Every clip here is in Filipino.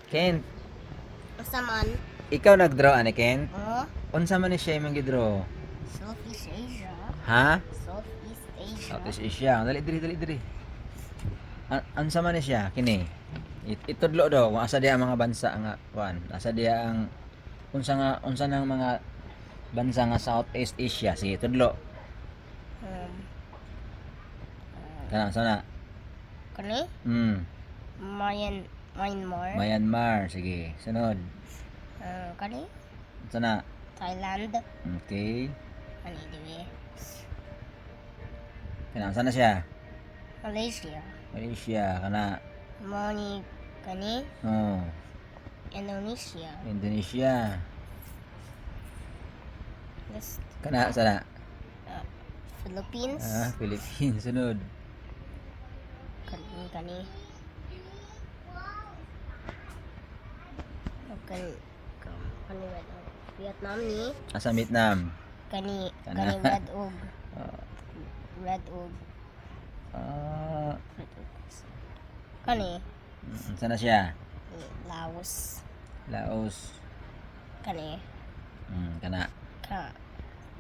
Kent, Asa man? ikaw nag-draw ani Kent? Oh, Unsa man ni siya imong gi-draw? Southeast Asia. Ha? Southeast Asia. Southeast Asia. Dali. Unsa man ni siya kini? Itudlo daw kung asa diha ang mga bansa nga kuan. Asa diha ang unsa nang mga bansa nga Southeast Asia. Sige, tudlo. Um, Kana sana. kani? Myanmar. Myanmar. Sige, sunod. Kani? Sana. Thailand. Okay. Kani diwi. Kana sana siya. Malaysia. Malaysia kana. Kani? Oh, Indonesia. Indonesia. This, Kana sana. Philippines. Philippines sunod. Kani. Kani Vietnam ni. Asa Vietnam. Kani Kana. red og. Ah, Red og. ah, Kani sana siya. Laos. Laos. Kani Kana.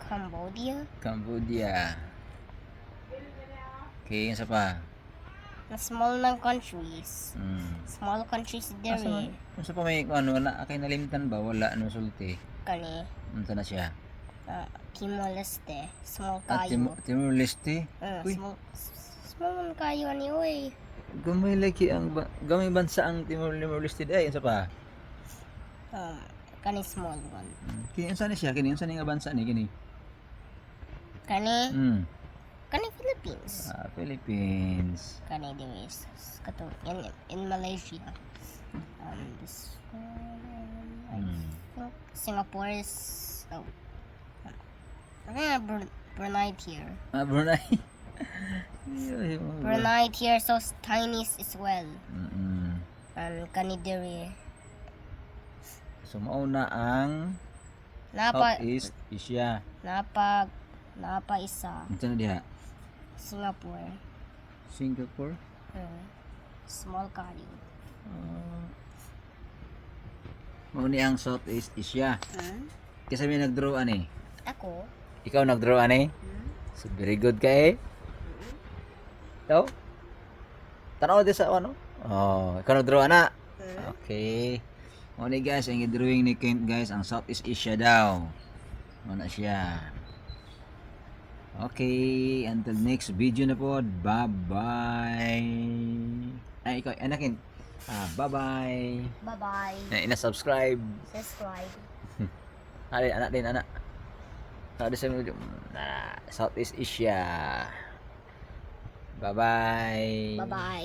Cambodia. Cambodia. Okay, isa pa. Na small ng countries. Mm. Small countries Asa diri. Asa pa may ano na kay nalimtan ba wala ano sulti. Kani Sana siya. Timor-Leste. Small At kayo. Timor-Leste. Uy. Small man kayo ani oy. Gamay lagi ang gamay bansa ang Timor-Leste ay isa pa. Kani small one. Kini unsa ni siya? Kini unsa ni nga bansa ni kini? Kani Mm. kani Philippines. Philippines. Kani diri kato in Malaysia. This one, I think Singapore is Brunei here. Brunei. Brunei here so tiny as well. Mm. Kani diri So mauna ang napa Southeast Asia. napa isa Unsa na diha? Singapore. Singapore. Small kayo. Mao ni ang Southeast Asia. Kasi may nag-draw ani. Ako. Ikaw nag-draw ani? So very good ka eh. Ikaw? Tanaw di sa ano? Oh, ikaw nag-draw ana. Okay. Mao ni guys, ang drawing ni Kent guys, ang Southeast Asia daw. Mao na siya. Okay, until next video na po. Bye-bye. Ay, ikaw, anakin. Bye-bye. Bye-bye. Ina-subscribe. Subscribe. Anak din, anak. Ada sa video. Southeast Asia. Bye-bye. Bye-bye.